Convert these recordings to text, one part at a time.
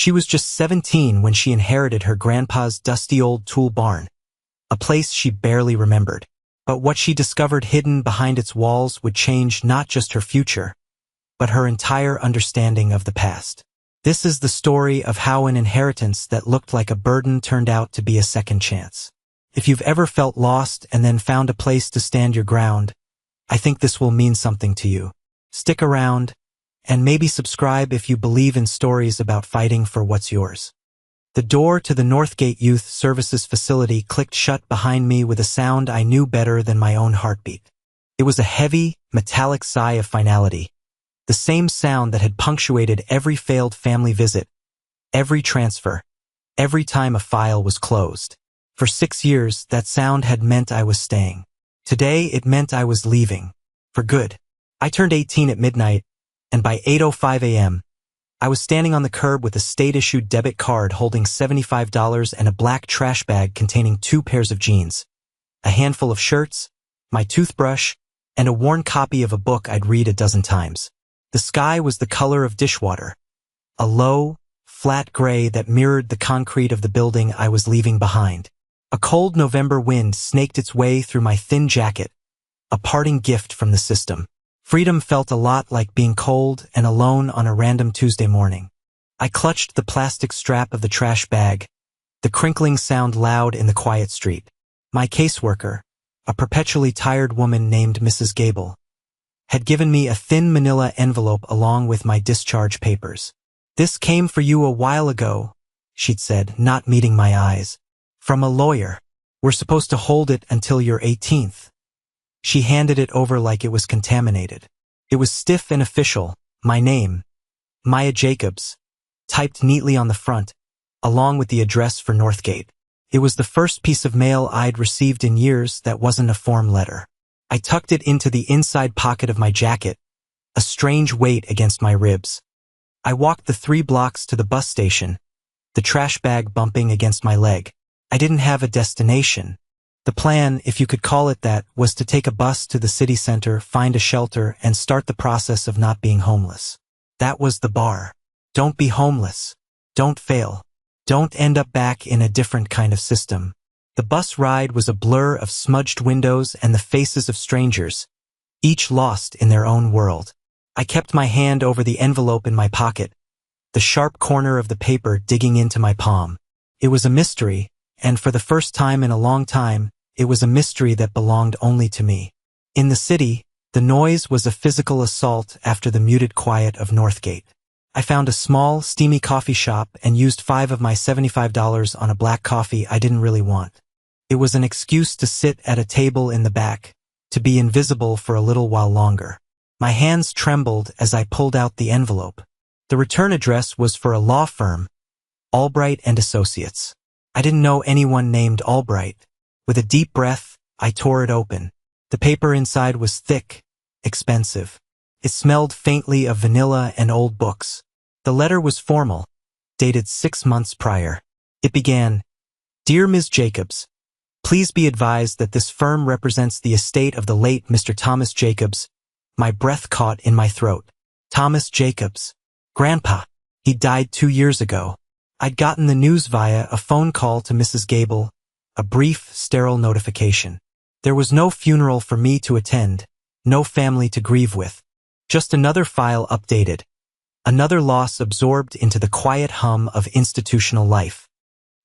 She was just 17 when she inherited her grandpa's dusty old tool barn, a place she barely remembered. But what she discovered hidden behind its walls would change not just her future, but her entire understanding of the past. This is the story of how an inheritance that looked like a burden turned out to be a second chance. If you've ever felt lost and then found a place to stand your ground, I think this will mean something to you. Stick around, and maybe subscribe if you believe in stories about fighting for what's yours. The door to the Northgate Youth Services facility clicked shut behind me with a sound I knew better than my own heartbeat. It was a heavy, metallic sigh of finality, the same sound that had punctuated every failed family visit, every transfer, every time a file was closed. For 6 years, that sound had meant I was staying. Today, it meant I was leaving. For good. I turned 18 at midnight, and by 8:05 a.m., I was standing on the curb with a state-issued debit card holding $75 and a black trash bag containing 2 pairs of jeans, a handful of shirts, my toothbrush, and a worn copy of a book I'd read a dozen times. The sky was the color of dishwater, a low, flat gray that mirrored the concrete of the building I was leaving behind. A cold November wind snaked its way through my thin jacket, a parting gift from the system. Freedom felt a lot like being cold and alone on a random Tuesday morning. I clutched the plastic strap of the trash bag, the crinkling sound loud in the quiet street. My caseworker, a perpetually tired woman named Mrs. Gable, had given me a thin manila envelope along with my discharge papers. "This came for you a while ago," she'd said, not meeting my eyes. "From a lawyer. We're supposed to hold it until your 18th. She handed it over like it was contaminated. It was stiff and official, my name, Maya Jacobs, typed neatly on the front, along with the address for Northgate. It was the first piece of mail I'd received in years that wasn't a form letter. I tucked it into the inside pocket of my jacket, a strange weight against my ribs. I walked the 3 blocks to the bus station, the trash bag bumping against my leg. I didn't have a destination. The plan, if you could call it that, was to take a bus to the city center, find a shelter, and start the process of not being homeless. That was the bar. Don't be homeless. Don't fail. Don't end up back in a different kind of system. The bus ride was a blur of smudged windows and the faces of strangers, each lost in their own world. I kept my hand over the envelope in my pocket, the sharp corner of the paper digging into my palm. It was a mystery, and for the first time in a long time, it was a mystery that belonged only to me. In the city, the noise was a physical assault after the muted quiet of Northgate. I found a small, steamy coffee shop and used 5 of my $75 on a black coffee I didn't really want. It was an excuse to sit at a table in the back, to be invisible for a little while longer. My hands trembled as I pulled out the envelope. The return address was for a law firm, Albright and Associates. I didn't know anyone named Albright. With a deep breath, I tore it open. The paper inside was thick, expensive. It smelled faintly of vanilla and old books. The letter was formal, dated 6 months prior. It began, "Dear Ms. Jacobs, please be advised that this firm represents the estate of the late Mr. Thomas Jacobs." My breath caught in my throat. Thomas Jacobs. Grandpa. He died 2 years ago. I'd gotten the news via a phone call to Mrs. Gable, a brief, sterile notification. There was no funeral for me to attend, no family to grieve with. Just another file updated, another loss absorbed into the quiet hum of institutional life.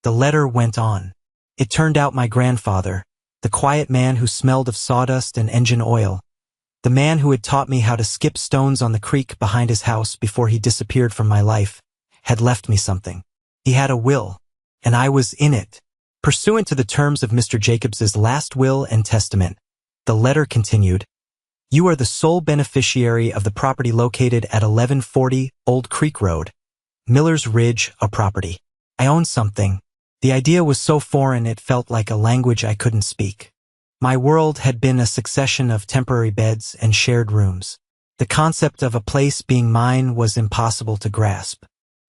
The letter went on. It turned out my grandfather, the quiet man who smelled of sawdust and engine oil, the man who had taught me how to skip stones on the creek behind his house before he disappeared from my life, had left me something. He had a will, and I was in it. Pursuant to the terms of Mr. Jacobs's last will and testament, the letter continued, "You are the sole beneficiary of the property located at 1140 Old Creek Road, Miller's Ridge, a property. I own something." The idea was so foreign it felt like a language I couldn't speak. My world had been a succession of temporary beds and shared rooms. The concept of a place being mine was impossible to grasp.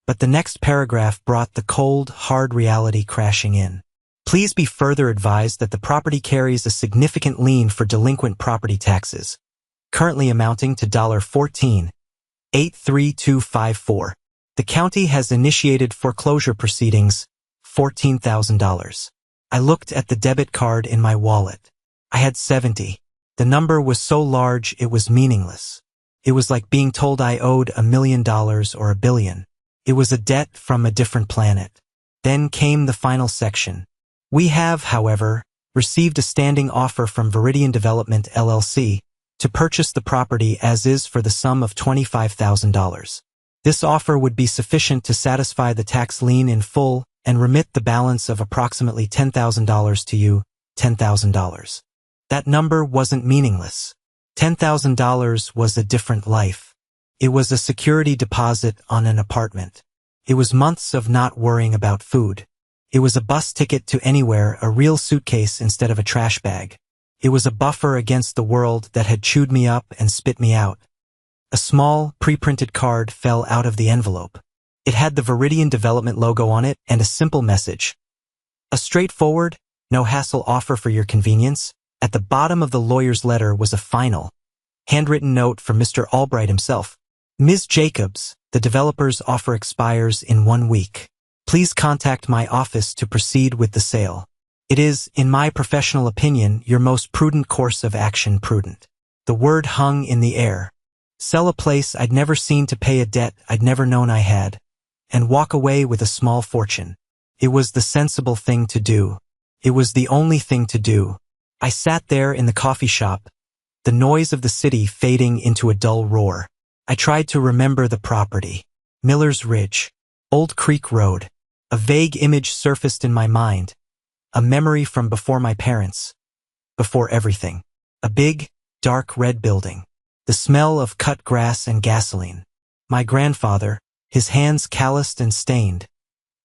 But the next paragraph brought the cold, hard reality crashing in. "Please be further advised that the property carries a significant lien for delinquent property taxes, currently amounting to $14,83254. The county has initiated foreclosure proceedings, $14,000. I looked at the debit card in my wallet. I had 70. The number was so large it was meaningless. It was like being told I owed $1 million or $1 billion. It was a debt from a different planet. Then came the final section. We have, however, received a standing offer from Viridian Development LLC to purchase the property as is for the sum of $25,000. This offer would be sufficient to satisfy the tax lien in full and remit the balance of approximately $10,000 to you, $10,000. That number wasn't meaningless. $10,000 was a different life. It was a security deposit on an apartment. It was months of not worrying about food. It was a bus ticket to anywhere, a real suitcase instead of a trash bag. It was a buffer against the world that had chewed me up and spit me out. A small, pre-printed card fell out of the envelope. It had the Viridian Development logo on it and a simple message. A straightforward, no-hassle offer for your convenience. At the bottom of the lawyer's letter was a final, handwritten note from Mr. Albright himself. Ms. Jacobs, the developer's offer expires in 1 week. Please contact my office to proceed with the sale. It is, in my professional opinion, your most prudent course of action prudent. The word hung in the air. Sell a place I'd never seen to pay a debt I'd never known I had, and walk away with a small fortune. It was the sensible thing to do. It was the only thing to do. I sat there in the coffee shop, the noise of the city fading into a dull roar. I tried to remember the property. Miller's Ridge. Old Creek Road. A vague image surfaced in my mind. A memory from before my parents. Before everything. A big, dark red building. The smell of cut grass and gasoline. My grandfather, his hands calloused and stained,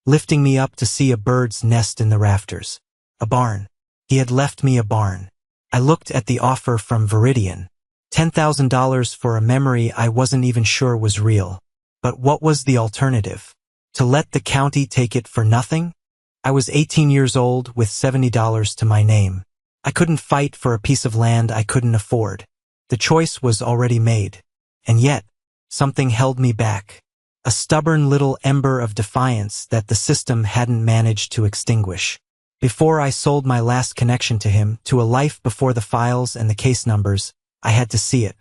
lifting me up to see a bird's nest in the rafters. A barn. He had left me a barn. I looked at the offer from Viridian. $10,000 for a memory I wasn't even sure was real. But what was the alternative? To let the county take it for nothing? I was 18 years old with $70 to my name. I couldn't fight for a piece of land I couldn't afford. The choice was already made. And yet, something held me back. A stubborn little ember of defiance that the system hadn't managed to extinguish. Before I sold my last connection to him, to a life before the files and the case numbers, I had to see it.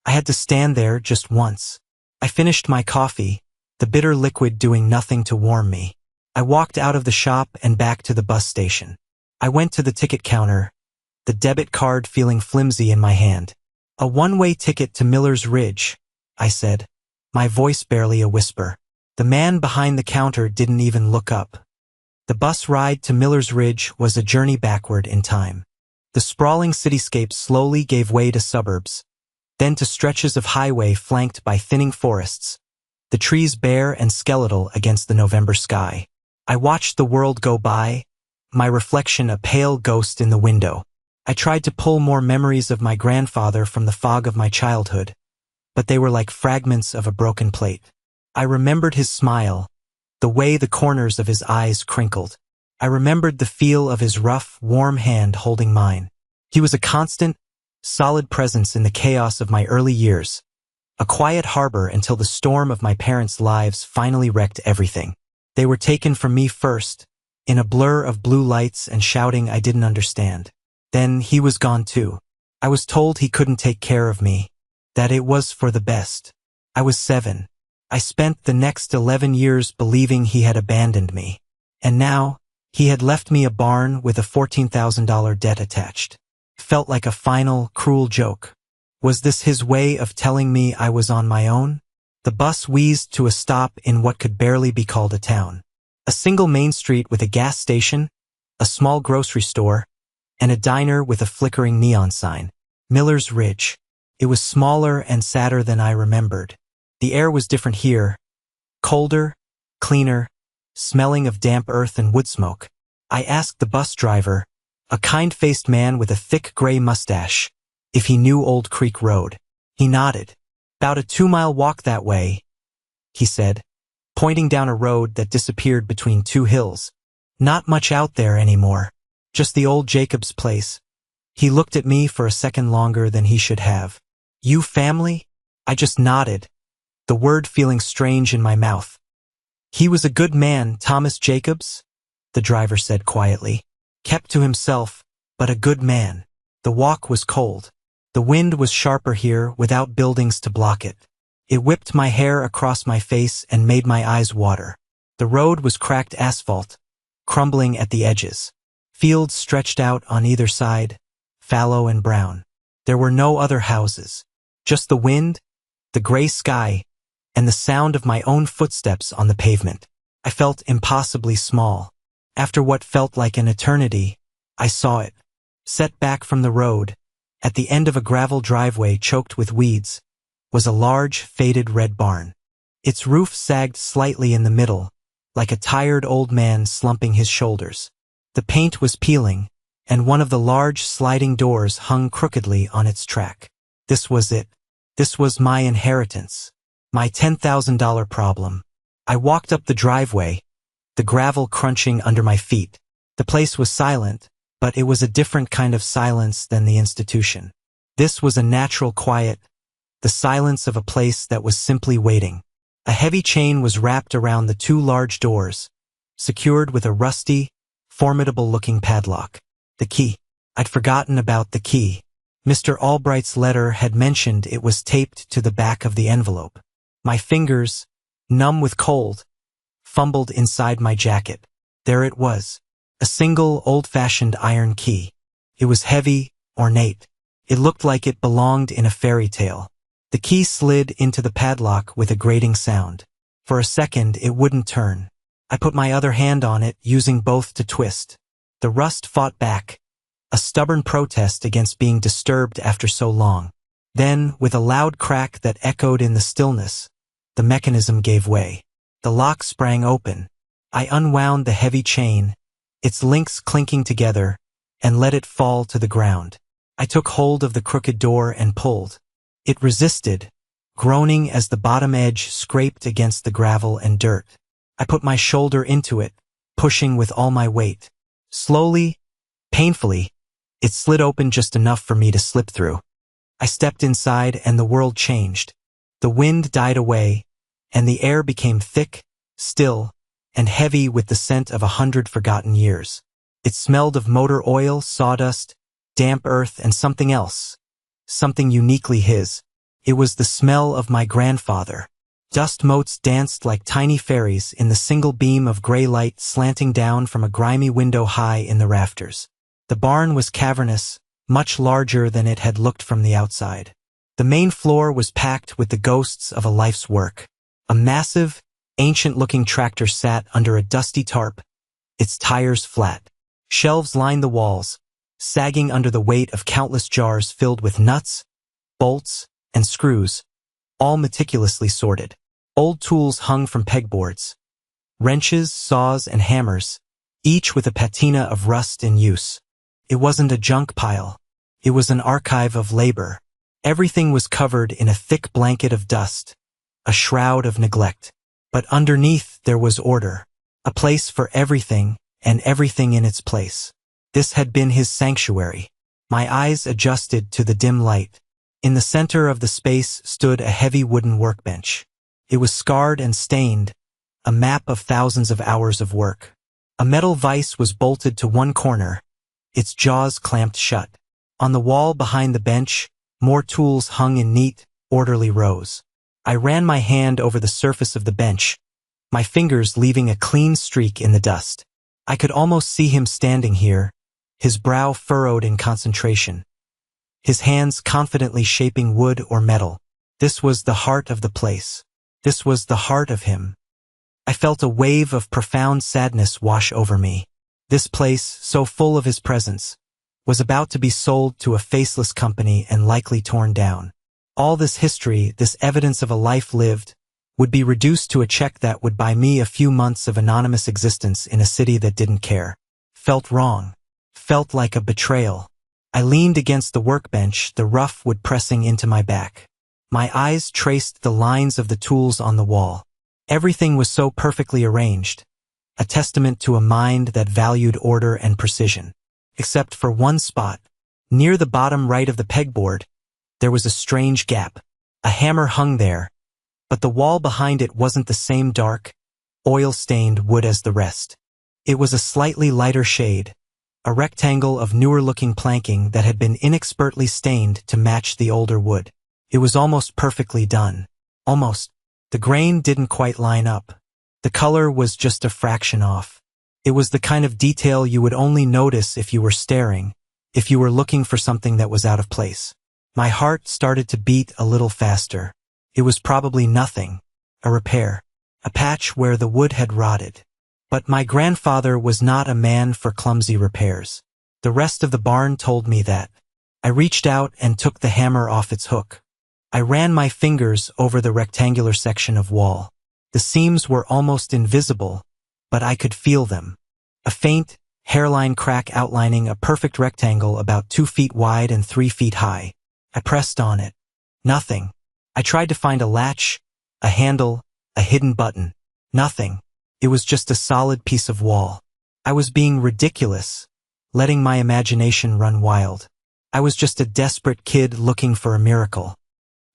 I had to stand there just once. I finished my coffee, the bitter liquid doing nothing to warm me. I walked out of the shop and back to the bus station. I went to the ticket counter, the debit card feeling flimsy in my hand. A one-way ticket to Miller's Ridge, I said, my voice barely a whisper. The man behind the counter didn't even look up. The bus ride to Miller's Ridge was a journey backward in time. The sprawling cityscape slowly gave way to suburbs, then to stretches of highway flanked by thinning forests, the trees bare and skeletal against the November sky. I watched the world go by, my reflection a pale ghost in the window. I tried to pull more memories of my grandfather from the fog of my childhood, but they were like fragments of a broken plate. I remembered his smile, the way the corners of his eyes crinkled. I remembered the feel of his rough, warm hand holding mine. He was a constant, solid presence in the chaos of my early years, a quiet harbor until the storm of my parents' lives finally wrecked everything. They were taken from me first, in a blur of blue lights and shouting I didn't understand. Then he was gone too. I was told he couldn't take care of me, that it was for the best. I was 7. I spent the next 11 years believing he had abandoned me. And now, he had left me a barn with a $14,000 debt attached. Felt like a final, cruel joke. Was this his way of telling me I was on my own? The bus wheezed to a stop in what could barely be called a town. A single main street with a gas station, a small grocery store, and a diner with a flickering neon sign. Miller's Ridge. It was smaller and sadder than I remembered. The air was different here. Colder, cleaner, smelling of damp earth and wood smoke. I asked the bus driver, a kind-faced man with a thick gray mustache, if he knew Old Creek Road. He nodded. About a 2-mile walk that way, he said, pointing down a road that disappeared between 2 hills. Not much out there anymore. Just the old Jacobs place. He looked at me for a second longer than he should have. You family? I just nodded, the word feeling strange in my mouth. "He was a good man, Thomas Jacobs," the driver said quietly. "Kept to himself, but a good man." The walk was cold. The wind was sharper here without buildings to block it. It whipped my hair across my face and made my eyes water. The road was cracked asphalt, crumbling at the edges. Fields stretched out on either side, fallow and brown. There were no other houses. Just the wind, the gray sky, and the sound of my own footsteps on the pavement. I felt impossibly small. After what felt like an eternity, I saw it. Set back from the road, at the end of a gravel driveway choked with weeds, was a large, faded red barn. Its roof sagged slightly in the middle, like a tired old man slumping his shoulders. The paint was peeling, and one of the large sliding doors hung crookedly on its track. This was it. This was my inheritance. My $10,000 problem. I walked up the driveway, the gravel crunching under my feet. The place was silent, but it was a different kind of silence than the institution. This was a natural quiet, the silence of a place that was simply waiting. A heavy chain was wrapped around the two large doors, secured with a rusty, formidable-looking padlock. The key. I'd forgotten about the key. Mr. Albright's letter had mentioned it was taped to the back of the envelope. My fingers, numb with cold, fumbled inside my jacket. There it was, a single old-fashioned iron key. It was heavy, ornate. It looked like it belonged in a fairy tale. The key slid into the padlock with a grating sound. For a second, it wouldn't turn. I put my other hand on it, using both to twist. The rust fought back, a stubborn protest against being disturbed after so long. Then, with a loud crack that echoed in the stillness, the mechanism gave way. The lock sprang open. I unwound the heavy chain, its links clinking together, and let it fall to the ground. I took hold of the crooked door and pulled. It resisted, groaning as the bottom edge scraped against the gravel and dirt. I put my shoulder into it, pushing with all my weight. Slowly, painfully, it slid open just enough for me to slip through. I stepped inside and the world changed. The wind died away, and the air became thick, still, and heavy with the scent of 100 forgotten years. It smelled of motor oil, sawdust, damp earth, and something else. Something uniquely his. It was the smell of my grandfather. Dust motes danced like tiny fairies in the single beam of gray light slanting down from a grimy window high in the rafters. The barn was cavernous, much larger than it had looked from the outside. The main floor was packed with the ghosts of a life's work. A massive, ancient-looking tractor sat under a dusty tarp, its tires flat. Shelves lined the walls, sagging under the weight of countless jars filled with nuts, bolts, and screws, all meticulously sorted. Old tools hung from pegboards. Wrenches, saws, and hammers, each with a patina of rust in use. It wasn't a junk pile. It was an archive of labor. Everything was covered in a thick blanket of dust, a shroud of neglect. But underneath there was order, a place for everything and everything in its place. This had been his sanctuary. My eyes adjusted to the dim light. In the center of the space stood a heavy wooden workbench. It was scarred and stained, a map of thousands of hours of work. A metal vise was bolted to one corner, its jaws clamped shut. On the wall behind the bench, more tools hung in neat, orderly rows. I ran my hand over the surface of the bench, my fingers leaving a clean streak in the dust. I could almost see him standing here, his brow furrowed in concentration, his hands confidently shaping wood or metal. This was the heart of the place. This was the heart of him. I felt a wave of profound sadness wash over me. This place, so full of his presence, was about to be sold to a faceless company and likely torn down. All this history, this evidence of a life lived, would be reduced to a check that would buy me a few months of anonymous existence in a city that didn't care. Felt wrong. Felt like a betrayal. I leaned against the workbench, the rough wood pressing into my back. My eyes traced the lines of the tools on the wall. Everything was so perfectly arranged, a testament to a mind that valued order and precision. Except for one spot, near the bottom right of the pegboard, there was a strange gap. A hammer hung there, but the wall behind it wasn't the same dark, oil-stained wood as the rest. It was a slightly lighter shade, a rectangle of newer-looking planking that had been inexpertly stained to match the older wood. It was almost perfectly done. Almost. The grain didn't quite line up. The color was just a fraction off. It was the kind of detail you would only notice if you were staring, if you were looking for something that was out of place. My heart started to beat a little faster. It was probably nothing. A repair. A patch where the wood had rotted. But my grandfather was not a man for clumsy repairs. The rest of the barn told me that. I reached out and took the hammer off its hook. I ran my fingers over the rectangular section of wall. The seams were almost invisible, but I could feel them. A faint, hairline crack outlining a perfect rectangle about 2 feet wide and 3 feet high. I pressed on it. Nothing. I tried to find a latch, a handle, a hidden button. Nothing. It was just a solid piece of wall. I was being ridiculous, letting my imagination run wild. I was just a desperate kid looking for a miracle.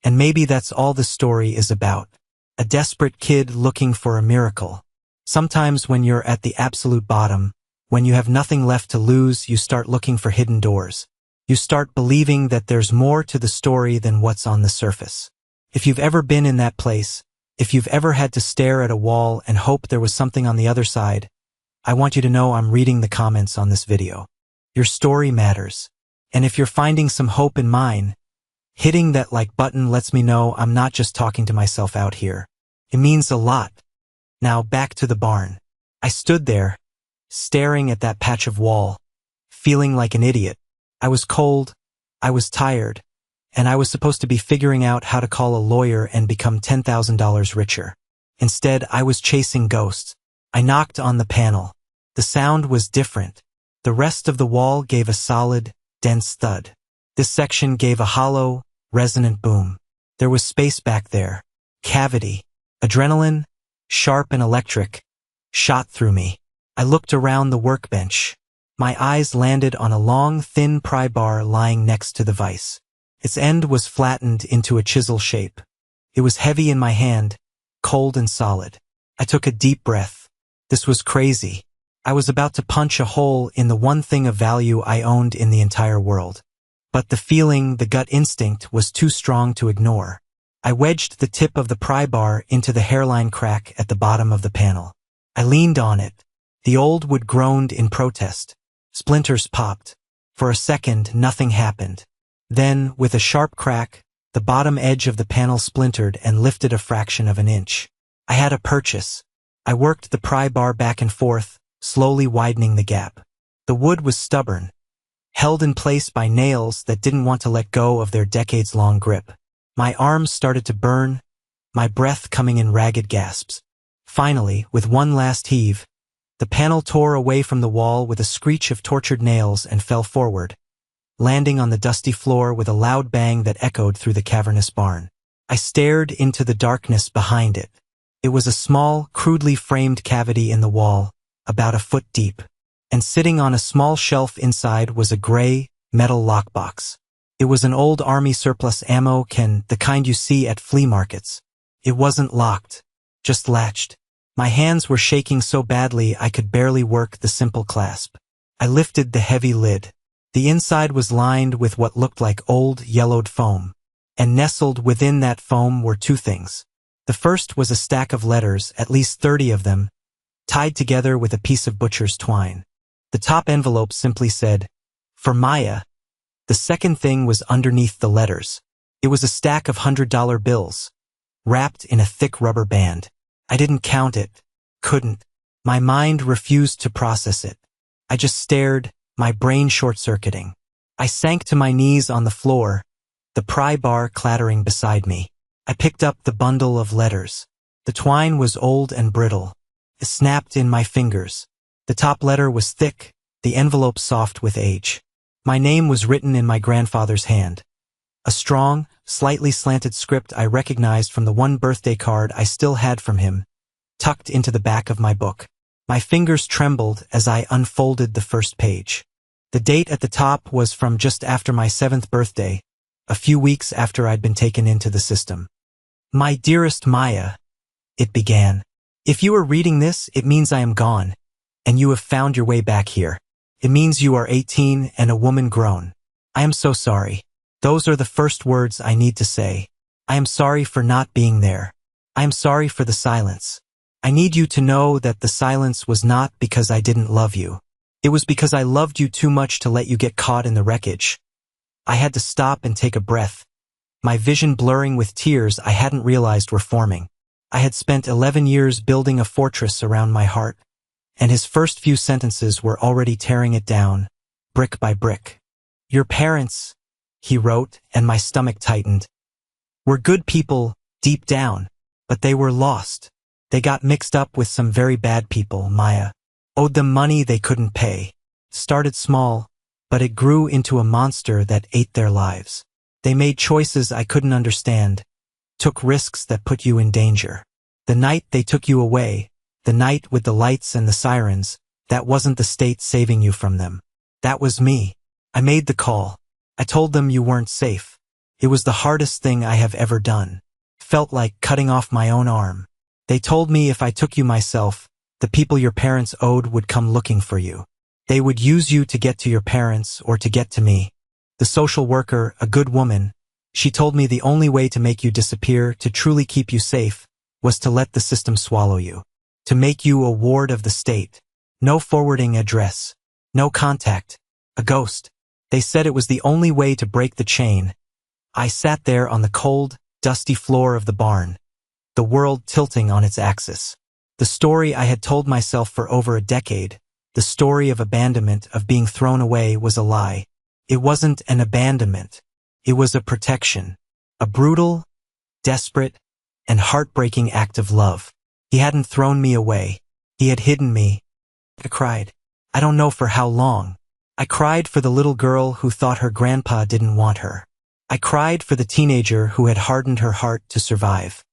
And maybe that's all the story is about. A desperate kid looking for a miracle. Sometimes when you're at the absolute bottom, when you have nothing left to lose, you start looking for hidden doors. You start believing that there's more to the story than what's on the surface. If you've ever been in that place, if you've ever had to stare at a wall and hope there was something on the other side, I want you to know I'm reading the comments on this video. Your story matters. And if you're finding some hope in mine, hitting that like button lets me know I'm not just talking to myself out here. It means a lot. Now back to the barn. I stood there, staring at that patch of wall, feeling like an idiot. I was cold, I was tired, and I was supposed to be figuring out how to call a lawyer and become $10,000 richer. Instead, I was chasing ghosts. I knocked on the panel. The sound was different. The rest of the wall gave a solid, dense thud. This section gave a hollow, resonant boom. There was space back there. Cavity. Adrenaline, sharp and electric, shot through me. I looked around the workbench. My eyes landed on a long, thin pry bar lying next to the vise. Its end was flattened into a chisel shape. It was heavy in my hand, cold and solid. I took a deep breath. This was crazy. I was about to punch a hole in the one thing of value I owned in the entire world. But the feeling, the gut instinct, was too strong to ignore. I wedged the tip of the pry bar into the hairline crack at the bottom of the panel. I leaned on it. The old wood groaned in protest. Splinters popped. For a second, nothing happened. Then, with a sharp crack, the bottom edge of the panel splintered and lifted a fraction of an inch. I had a purchase. I worked the pry bar back and forth, slowly widening the gap. The wood was stubborn, held in place by nails that didn't want to let go of their decades-long grip. My arms started to burn, my breath coming in ragged gasps. Finally, with one last heave, the panel tore away from the wall with a screech of tortured nails and fell forward, landing on the dusty floor with a loud bang that echoed through the cavernous barn. I stared into the darkness behind it. It was a small, crudely framed cavity in the wall, about a foot deep, and sitting on a small shelf inside was a gray, metal lockbox. It was an old army surplus ammo can, the kind you see at flea markets. It wasn't locked, just latched. My hands were shaking so badly I could barely work the simple clasp. I lifted the heavy lid. The inside was lined with what looked like old, yellowed foam. And nestled within that foam were two things. The first was a stack of letters, at least 30 of them, tied together with a piece of butcher's twine. The top envelope simply said, "For Maya." The second thing was underneath the letters. It was a stack of $100 bills, wrapped in a thick rubber band. I didn't count it, couldn't. My mind refused to process it. I just stared, my brain short-circuiting. I sank to my knees on the floor, the pry bar clattering beside me. I picked up the bundle of letters. The twine was old and brittle. It snapped in my fingers. The top letter was thick, the envelope soft with age. My name was written in my grandfather's hand. A strong, slightly slanted script I recognized from the one birthday card I still had from him, tucked into the back of my book. My fingers trembled as I unfolded the first page. The date at the top was from just after my 7th birthday, a few weeks after I'd been taken into the system. "My dearest Maya," it began. If you are reading this, it means I am gone, and you have found your way back here. It means you are 18 and a woman grown. I am so sorry. Those are the first words I need to say. I am sorry for not being there. I am sorry for the silence. I need you to know that the silence was not because I didn't love you. It was because I loved you too much to let you get caught in the wreckage. I had to stop and take a breath, my vision blurring with tears I hadn't realized were forming. I had spent 11 years building a fortress around my heart, and his first few sentences were already tearing it down, brick by brick. Your parents, he wrote, and my stomach tightened, were good people, deep down, but they were lost. They got mixed up with some very bad people, Maya. Owed them money they couldn't pay. Started small, but it grew into a monster that ate their lives. They made choices I couldn't understand, took risks that put you in danger. The night they took you away, the night with the lights and the sirens, that wasn't the state saving you from them. That was me. I made the call. I told them you weren't safe. It was the hardest thing I have ever done. Felt like cutting off my own arm. They told me if I took you myself, the people your parents owed would come looking for you. They would use you to get to your parents or to get to me. The social worker, a good woman, she told me the only way to make you disappear, to truly keep you safe, was to let the system swallow you. To make you a ward of the state. No forwarding address. No contact. A ghost. They said it was the only way to break the chain. I sat there on the cold, dusty floor of the barn, the world tilting on its axis. The story I had told myself for over a decade, the story of abandonment, of being thrown away, was a lie. It wasn't an abandonment. It was a protection. A brutal, desperate, and heartbreaking act of love. He hadn't thrown me away. He had hidden me. I cried. I don't know for how long. I cried for the little girl who thought her grandpa didn't want her. I cried for the teenager who had hardened her heart to survive.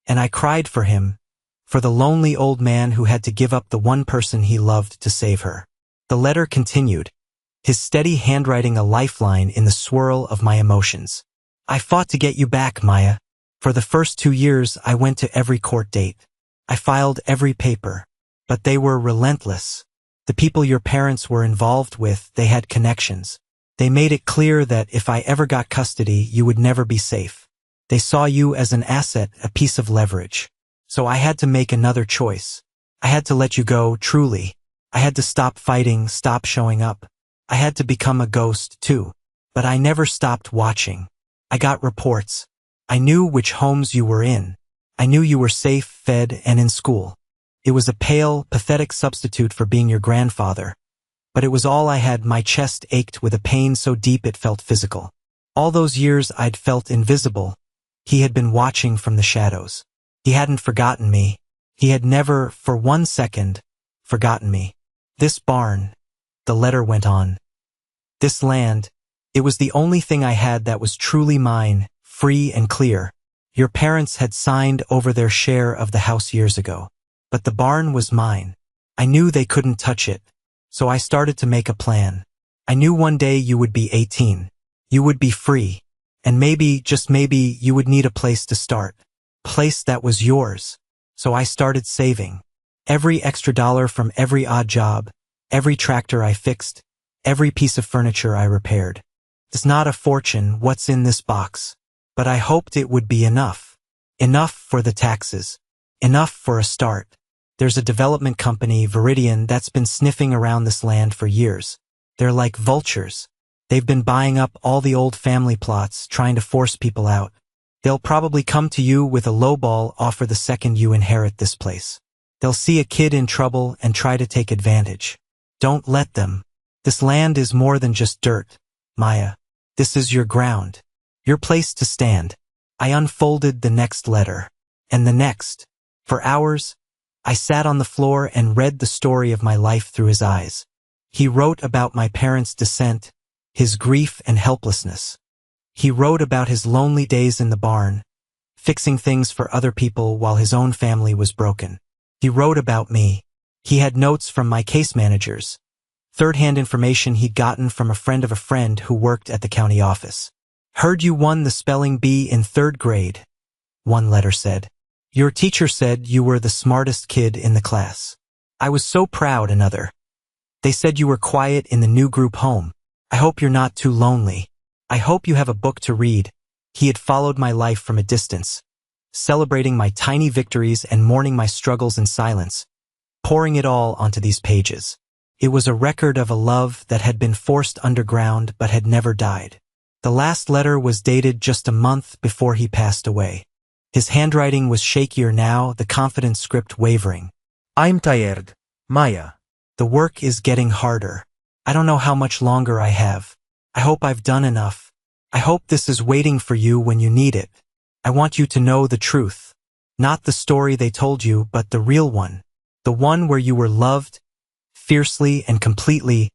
And I cried for him, for the lonely old man who had to give up the one person he loved to save her. The letter continued, his steady handwriting a lifeline in the swirl of my emotions. I fought to get you back, Maya. For the first 2 years, I went to every court date. I filed every paper. But they were relentless. The people your parents were involved with, they had connections. They made it clear that if I ever got custody, you would never be safe. They saw you as an asset, a piece of leverage. So I had to make another choice. I had to let you go, truly. I had to stop fighting, stop showing up. I had to become a ghost, too. But I never stopped watching. I got reports. I knew which homes you were in. I knew you were safe, fed, and in school. It was a pale, pathetic substitute for being your grandfather. But it was all I had. My chest ached with a pain so deep it felt physical. All those years I'd felt invisible. He had been watching from the shadows. He hadn't forgotten me. He had never, for 1 second, forgotten me. This barn, the letter went on. This land, it was the only thing I had that was truly mine, free and clear. Your parents had signed over their share of the house years ago. But the barn was mine. I knew they couldn't touch it. So I started to make a plan. I knew one day you would be 18. You would be free. And maybe, just maybe, you would need a place to start. Place that was yours. So I started saving. Every extra dollar from every odd job, every tractor I fixed, every piece of furniture I repaired. It's not a fortune what's in this box. But I hoped it would be enough. Enough for the taxes. Enough for a start. There's a development company, Viridian, that's been sniffing around this land for years. They're like vultures. They've been buying up all the old family plots, trying to force people out. They'll probably come to you with a lowball offer the second you inherit this place. They'll see a kid in trouble and try to take advantage. Don't let them. This land is more than just dirt, Maya. This is your ground. Your place to stand. I unfolded the next letter. And the next. For hours, I sat on the floor and read the story of my life through his eyes. He wrote about my parents' descent, his grief and helplessness. He wrote about his lonely days in the barn, fixing things for other people while his own family was broken. He wrote about me. He had notes from my case managers, third-hand information he'd gotten from a friend of a friend who worked at the county office. Heard you won the spelling bee in 3rd grade, one letter said. Your teacher said you were the smartest kid in the class. I was so proud. Another. They said you were quiet in the new group home. I hope you're not too lonely. I hope you have a book to read. He had followed my life from a distance, celebrating my tiny victories and mourning my struggles in silence, pouring it all onto these pages. It was a record of a love that had been forced underground but had never died. The last letter was dated just a month before he passed away. His handwriting was shakier now, the confident script wavering. I'm tired, Maya. The work is getting harder. I don't know how much longer I have. I hope I've done enough. I hope this is waiting for you when you need it. I want you to know the truth. Not the story they told you, but the real one. The one where you were loved, fiercely and completely,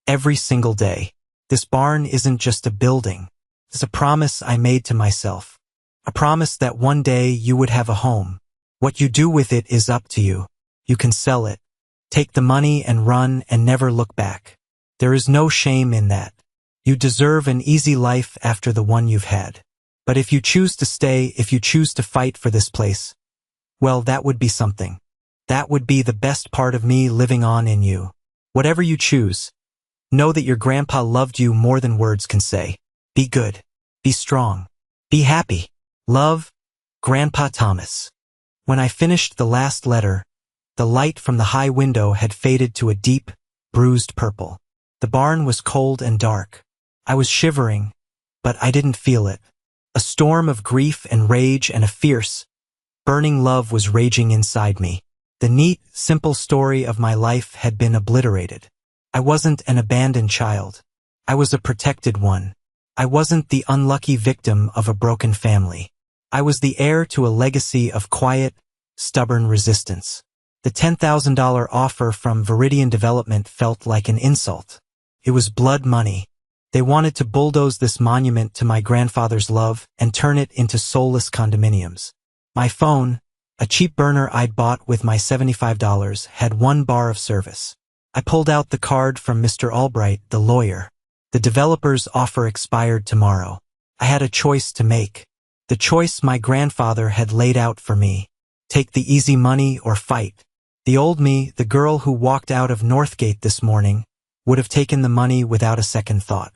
every single day. This barn isn't just a building. It's a promise I made to myself. A promise that one day you would have a home. What you do with it is up to you. You can sell it, take the money and run and never look back. There is no shame in that. You deserve an easy life after the one you've had. But if you choose to stay, if you choose to fight for this place, well, that would be something. That would be the best part of me living on in you. Whatever you choose, know that your grandpa loved you more than words can say. Be good. Be strong. Be happy. Love, Grandpa Thomas. When I finished the last letter, the light from the high window had faded to a deep, bruised purple. The barn was cold and dark. I was shivering, but I didn't feel it. A storm of grief and rage and a fierce, burning love was raging inside me. The neat, simple story of my life had been obliterated. I wasn't an abandoned child. I was a protected one. I wasn't the unlucky victim of a broken family. I was the heir to a legacy of quiet, stubborn resistance. The $10,000 offer from Viridian Development felt like an insult. It was blood money. They wanted to bulldoze this monument to my grandfather's love and turn it into soulless condominiums. My phone, a cheap burner I'd bought with my $75, had 1 bar of service. I pulled out the card from Mr. Albright, the lawyer. The developer's offer expired tomorrow. I had a choice to make. The choice my grandfather had laid out for me. Take the easy money or fight. The old me, the girl who walked out of Northgate this morning, would have taken the money without a second thought.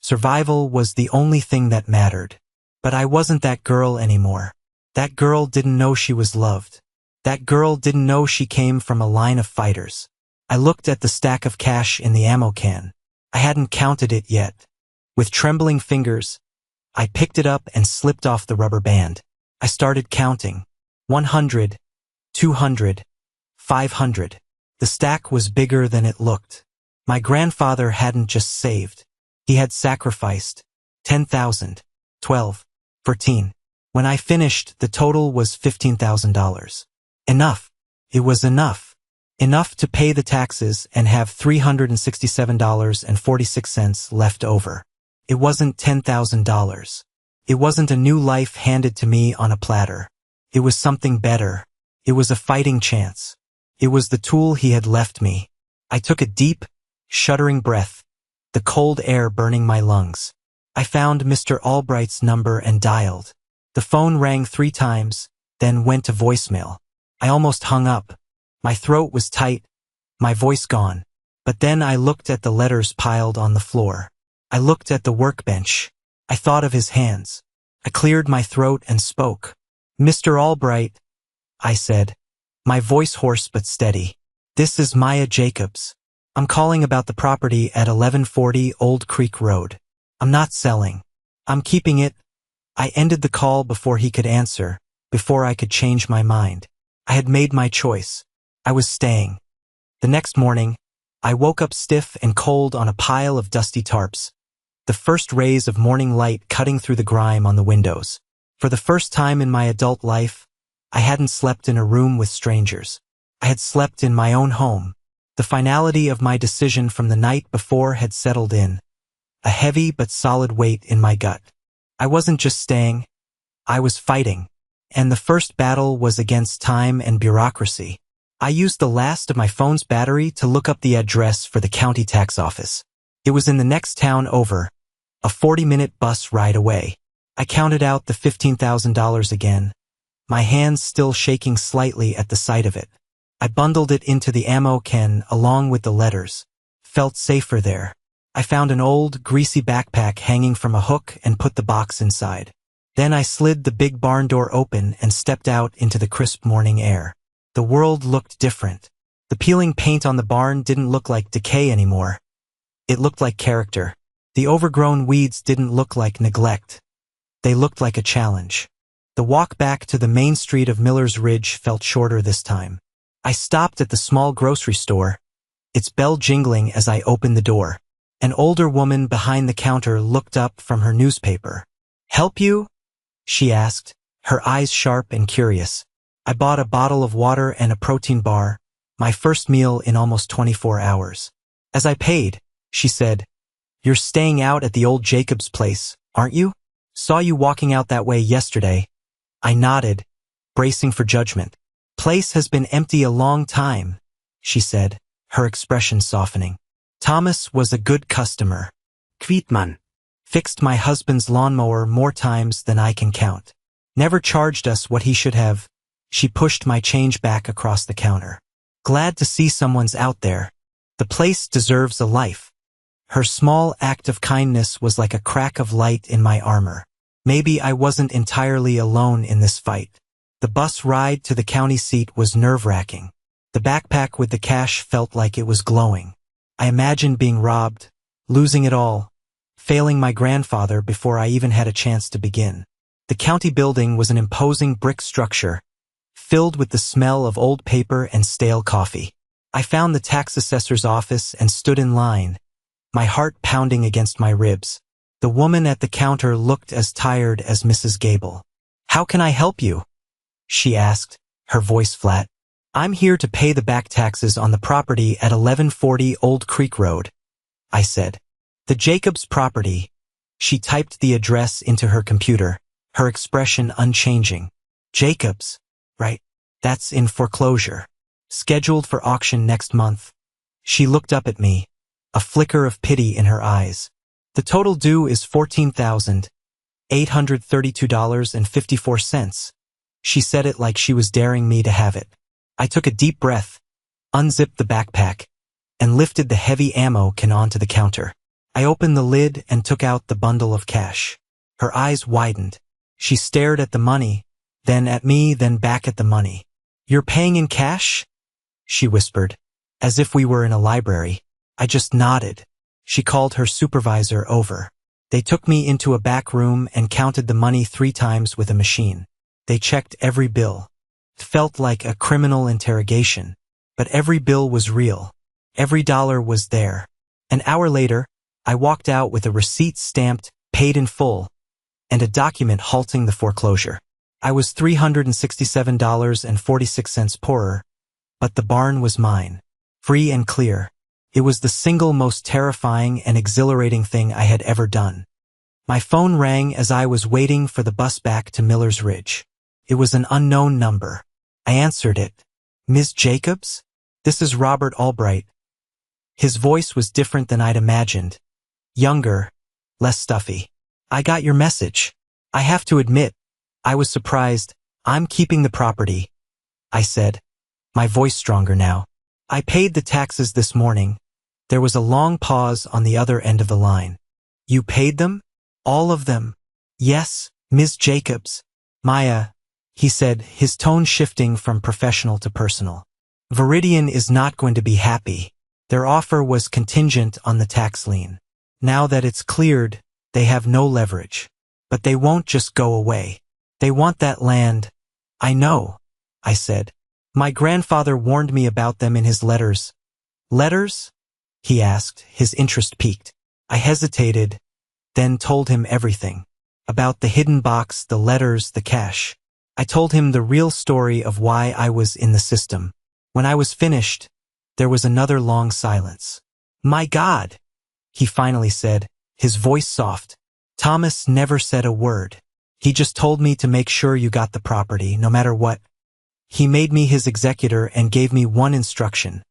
Survival was the only thing that mattered. But I wasn't that girl anymore. That girl didn't know she was loved. That girl didn't know she came from a line of fighters. I looked at the stack of cash in the ammo can. I hadn't counted it yet. With trembling fingers, I picked it up and slipped off the rubber band. I started counting. 100, 200, 500. The stack was bigger than it looked. My grandfather hadn't just saved. He had sacrificed. 10,000, 12, 14. When I finished, the total was $15,000. Enough. It was enough. Enough to pay the taxes and have $367.46 left over. It wasn't $10,000. It wasn't a new life handed to me on a platter. It was something better. It was a fighting chance. It was the tool he had left me. I took a deep, shuddering breath, the cold air burning my lungs. I found Mr. Albright's number and dialed. The phone rang 3 times, then went to voicemail. I almost hung up. My throat was tight, my voice gone. But then I looked at the letters piled on the floor. I looked at the workbench. I thought of his hands. I cleared my throat and spoke. Mr. Albright, I said, my voice hoarse but steady. This is Maya Jacobs. I'm calling about the property at 1140 Old Creek Road. I'm not selling. I'm keeping it. I ended the call before he could answer, before I could change my mind. I had made my choice. I was staying. The next morning, I woke up stiff and cold on a pile of dusty tarps, the first rays of morning light cutting through the grime on the windows. For the first time in my adult life, I hadn't slept in a room with strangers. I had slept in my own home. The finality of my decision from the night before had settled in, a heavy but solid weight in my gut. I wasn't just staying, I was fighting. And the first battle was against time and bureaucracy. I used the last of my phone's battery to look up the address for the county tax office. It was in the next town over, a 40-minute bus ride away. I counted out the $15,000 again, my hands still shaking slightly at the sight of it. I bundled it into the ammo can along with the letters. Felt safer there. I found an old, greasy backpack hanging from a hook and put the box inside. Then I slid the big barn door open and stepped out into the crisp morning air. The world looked different. The peeling paint on the barn didn't look like decay anymore. It looked like character. The overgrown weeds didn't look like neglect. They looked like a challenge. The walk back to the main street of Miller's Ridge felt shorter this time. I stopped at the small grocery store, its bell jingling as I opened the door. An older woman behind the counter looked up from her newspaper. "Help you?" she asked, her eyes sharp and curious. I bought a bottle of water and a protein bar, my first meal in almost 24 hours. As I paid, she said, "You're staying out at the old Jacobs place, aren't you? Saw you walking out that way yesterday." I nodded, bracing for judgment. "Place has been empty a long time," she said, her expression softening. "Thomas was a good customer. Kvietman. Fixed my husband's lawnmower more times than I can count. Never charged us what he should have." She pushed my change back across the counter. "Glad to see someone's out there. The place deserves a life." Her small act of kindness was like a crack of light in my armor. Maybe I wasn't entirely alone in this fight. The bus ride to the county seat was nerve-wracking. The backpack with the cash felt like it was glowing. I imagined being robbed, losing it all, failing my grandfather before I even had a chance to begin. The county building was an imposing brick structure, filled with the smell of old paper and stale coffee. I found the tax assessor's office and stood in line, my heart pounding against my ribs. The woman at the counter looked as tired as Mrs. Gable. "How can I help you?" she asked, her voice flat. "I'm here to pay the back taxes on the property at 1140 Old Creek Road," I said. "The Jacobs property." She typed the address into her computer, her expression unchanging. "Jacobs, right? That's in foreclosure. Scheduled for auction next month." She looked up at me, a flicker of pity in her eyes. "The total due is $14,832.54. She said it like she was daring me to have it. I took a deep breath, unzipped the backpack, and lifted the heavy ammo can onto the counter. I opened the lid and took out the bundle of cash. Her eyes widened. She stared at the money, then at me, then back at the money. "You're paying in cash?" she whispered, as if we were in a library. I just nodded. She called her supervisor over. They took me into a back room and counted the money 3 times with a machine. They checked every bill. It felt like a criminal interrogation, but every bill was real. Every dollar was there. An hour later, I walked out with a receipt stamped, paid in full, and a document halting the foreclosure. I was $367.46 poorer, but the barn was mine, free and clear. It was the single most terrifying and exhilarating thing I had ever done. My phone rang as I was waiting for the bus back to Miller's Ridge. It was an unknown number. I answered it. "Ms. Jacobs? This is Robert Albright." His voice was different than I'd imagined. Younger, less stuffy. "I got your message. I have to admit, I was surprised. I'm keeping the property," I said, my voice stronger now. "I paid the taxes this morning." There was a long pause on the other end of the line. "You paid them? All of them?" "Yes, Ms. Jacobs." "Maya," he said, his tone shifting from professional to personal. "Viridian is not going to be happy. Their offer was contingent on the tax lien. Now that it's cleared, they have no leverage. But they won't just go away. They want that land." "I know," I said. "My grandfather warned me about them in his letters." "Letters?" he asked, his interest piqued. I hesitated, then told him everything. About the hidden box, the letters, the cash. I told him the real story of why I was in the system. When I was finished, there was another long silence. "My God," he finally said, his voice soft. "Thomas never said a word. He just told me to make sure you got the property, no matter what. He made me his executor and gave me one instruction: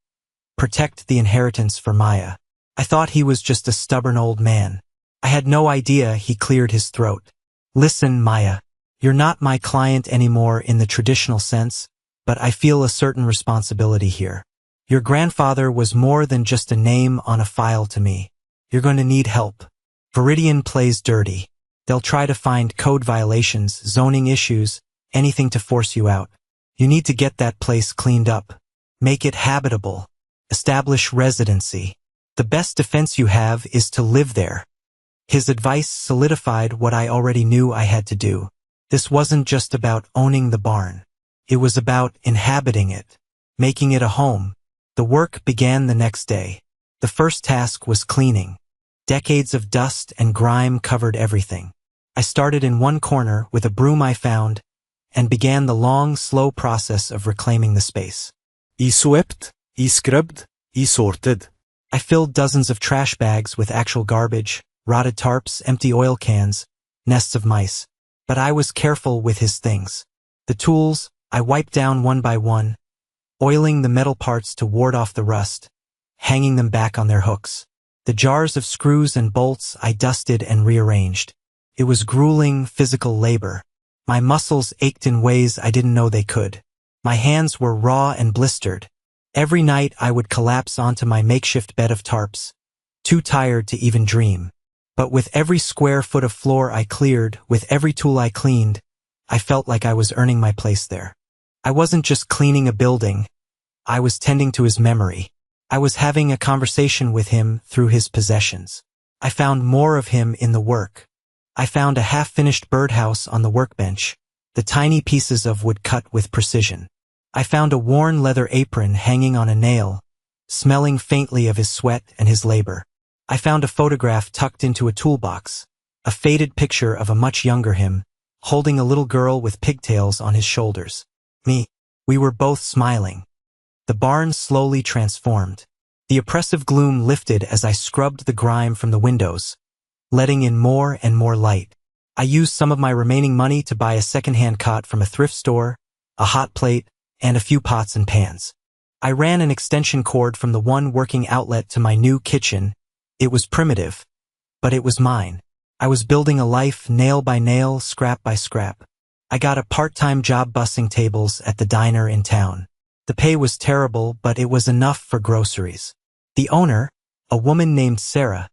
protect the inheritance for Maya." I thought he was just a stubborn old man. I had no idea he cleared his throat. "Listen, Maya," You're not my client anymore in the traditional sense, but I feel a certain responsibility here. Your grandfather was more than just a name on a file to me. You're going to need help. Viridian plays dirty. They'll try to find code violations, zoning issues, anything to force you out. You need to get that place cleaned up. Make it habitable. Establish residency. The best defense you have is to live there. His advice solidified what I already knew I had to do. This wasn't just about owning the barn. It was about inhabiting it, making it a home. The work began the next day. The first task was cleaning. Decades of dust and grime covered everything. I started in one corner with a broom I found and began the long, slow process of reclaiming the space. I swept, I scrubbed, I sorted. I filled dozens of trash bags with actual garbage, rotted tarps, empty oil cans, nests of mice. But I was careful with his things. The tools, I wiped down one by one, oiling the metal parts to ward off the rust, hanging them back on their hooks. The jars of screws and bolts I dusted and rearranged. It was grueling physical labor. My muscles ached in ways I didn't know they could. My hands were raw and blistered. Every night I would collapse onto my makeshift bed of tarps, too tired to even dream. But with every square foot of floor I cleared, with every tool I cleaned, I felt like I was earning my place there. I wasn't just cleaning a building. I was tending to his memory. I was having a conversation with him through his possessions. I found more of him in the work. I found a half-finished birdhouse on the workbench, the tiny pieces of wood cut with precision. I found a worn leather apron hanging on a nail, smelling faintly of his sweat and his labor. I found a photograph tucked into a toolbox, a faded picture of a much younger him, holding a little girl with pigtails on his shoulders. Me. We were both smiling. The barn slowly transformed. The oppressive gloom lifted as I scrubbed the grime from the windows, letting in more and more light. I used some of my remaining money to buy a second-hand cot from a thrift store, a hot plate, and a few pots and pans. I ran an extension cord from the one working outlet to my new kitchen. It was primitive, but it was mine. I was building a life nail by nail, scrap by scrap. I got a part-time job bussing tables at the diner in town. The pay was terrible, but it was enough for groceries. The owner, a woman named Sarah,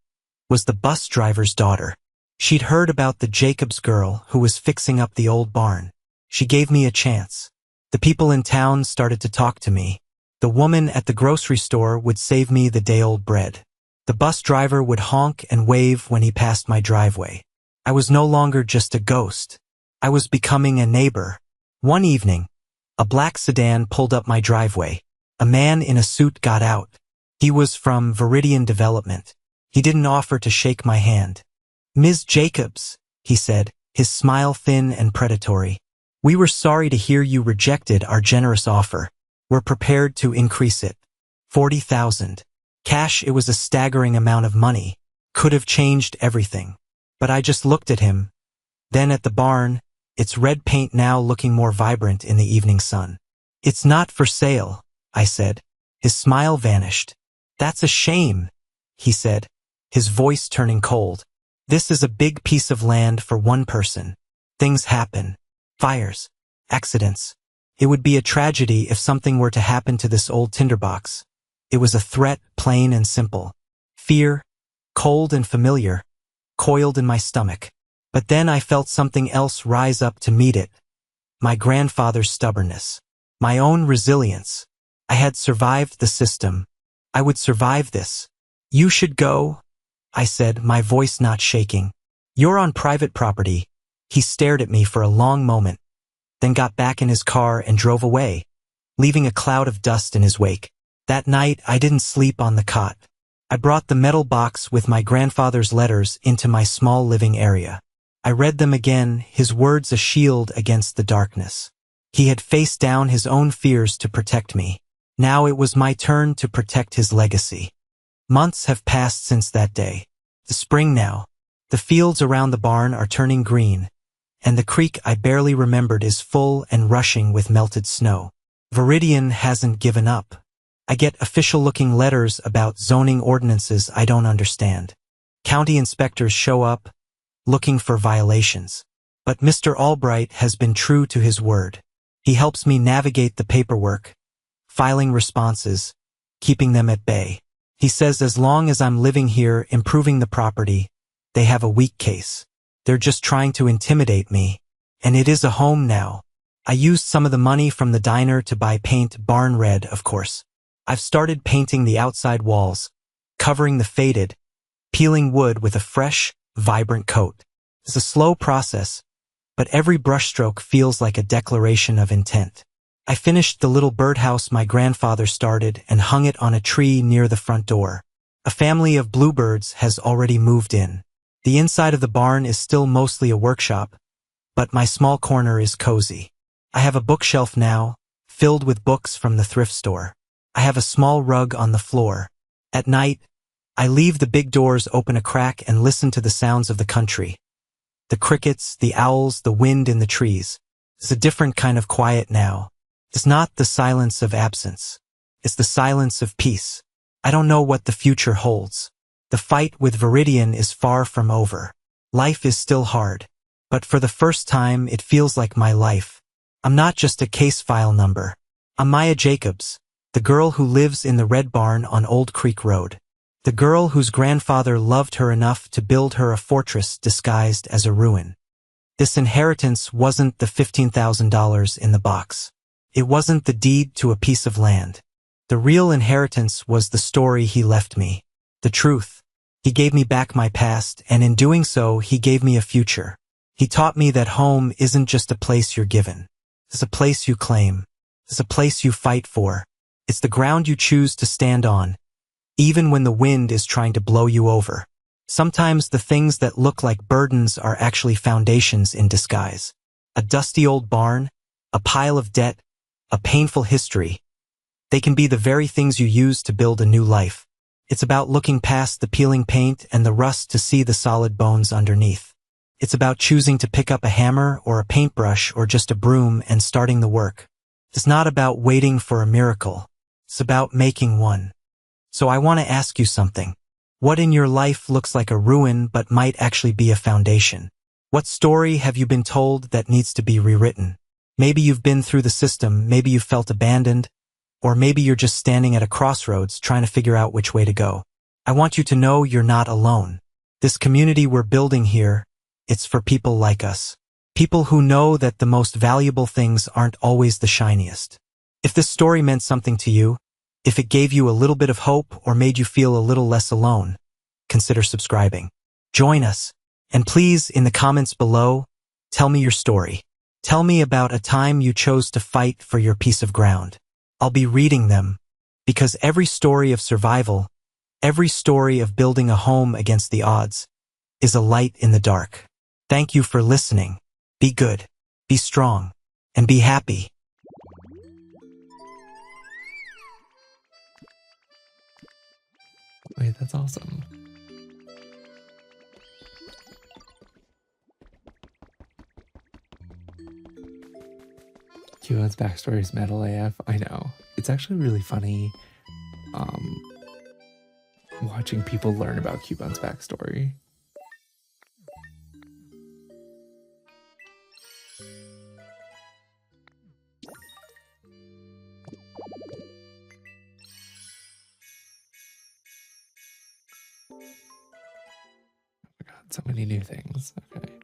was the bus driver's daughter. She'd heard about the Jacobs girl who was fixing up the old barn. She gave me a chance. The people in town started to talk to me. The woman at the grocery store would save me the day-old bread. The bus driver would honk and wave when he passed my driveway. I was no longer just a ghost. I was becoming a neighbor. One evening, a black sedan pulled up my driveway. A man in a suit got out. He was from Viridian Development. He didn't offer to shake my hand. "Ms. Jacobs," he said, his smile thin and predatory. "We were sorry to hear you rejected our generous offer. We're prepared to increase it. 40,000. Cash. It was a staggering amount of money. Could have changed everything. But I just looked at him. Then at the barn, its red paint now looking more vibrant in the evening sun. "It's not for sale," I said. His smile vanished. "That's a shame," he said, his voice turning cold. "This is a big piece of land for one person. Things happen. Fires. Accidents. It would be a tragedy if something were to happen to this old tinderbox." It was a threat, plain and simple. Fear, cold and familiar, coiled in my stomach. But then I felt something else rise up to meet it. My grandfather's stubbornness. My own resilience. I had survived the system. I would survive this. "You should go," I said, my voice not shaking. "You're on private property." He stared at me for a long moment, then got back in his car and drove away, leaving a cloud of dust in his wake. That night, I didn't sleep on the cot. I brought the metal box with my grandfather's letters into my small living area. I read them again, his words a shield against the darkness. He had faced down his own fears to protect me. Now it was my turn to protect his legacy. Months have passed since that day. The spring now. The fields around the barn are turning green, and the creek I barely remembered is full and rushing with melted snow. Viridian hasn't given up. I get official-looking letters about zoning ordinances I don't understand. County inspectors show up, looking for violations. But Mr. Albright has been true to his word. He helps me navigate the paperwork, filing responses, keeping them at bay. He says as long as I'm living here improving the property, they have a weak case. They're just trying to intimidate me. And it is a home now. I used some of the money from the diner to buy paint, barn red, of course. I've started painting the outside walls, covering the faded, peeling wood with a fresh, vibrant coat. It's a slow process, but every brushstroke feels like a declaration of intent. I finished the little birdhouse my grandfather started and hung it on a tree near the front door. A family of bluebirds has already moved in. The inside of the barn is still mostly a workshop, but my small corner is cozy. I have a bookshelf now, filled with books from the thrift store. I have a small rug on the floor. At night, I leave the big doors open a crack and listen to the sounds of the country. The crickets, the owls, the wind in the trees. It's a different kind of quiet now. It's not the silence of absence. It's the silence of peace. I don't know what the future holds. The fight with Viridian is far from over. Life is still hard. But for the first time, it feels like my life. I'm not just a case file number. I'm Maya Jacobs, the girl who lives in the red barn on Old Creek Road. The girl whose grandfather loved her enough to build her a fortress disguised as a ruin. This inheritance wasn't the $15,000 in the box. It wasn't the deed to a piece of land. The real inheritance was the story he left me. The truth. He gave me back my past, and in doing so, he gave me a future. He taught me that home isn't just a place you're given. It's a place you claim. It's a place you fight for. It's the ground you choose to stand on, even when the wind is trying to blow you over. Sometimes the things that look like burdens are actually foundations in disguise. A dusty old barn, a pile of debt, a painful history. They can be the very things you use to build a new life. It's about looking past the peeling paint and the rust to see the solid bones underneath. It's about choosing to pick up a hammer or a paintbrush or just a broom and starting the work. It's not about waiting for a miracle. It's about making one. So I want to ask you something. What in your life looks like a ruin but might actually be a foundation? What story have you been told that needs to be rewritten? Maybe you've been through the system, maybe you felt abandoned, or maybe you're just standing at a crossroads trying to figure out which way to go. I want you to know you're not alone. This community we're building here, it's for people like us. People who know that the most valuable things aren't always the shiniest. If this story meant something to you, if it gave you a little bit of hope or made you feel a little less alone, consider subscribing. Join us. And please, in the comments below, tell me your story. Tell me about a time you chose to fight for your piece of ground. I'll be reading them, because every story of survival, every story of building a home against the odds, is a light in the dark. Thank you for listening. Be good, be strong, and be happy. Wait, that's awesome. Q1's backstory is metal AF. I know. It's actually really funny watching people learn about Cubon's backstory. Oh my god, so many new things. Okay.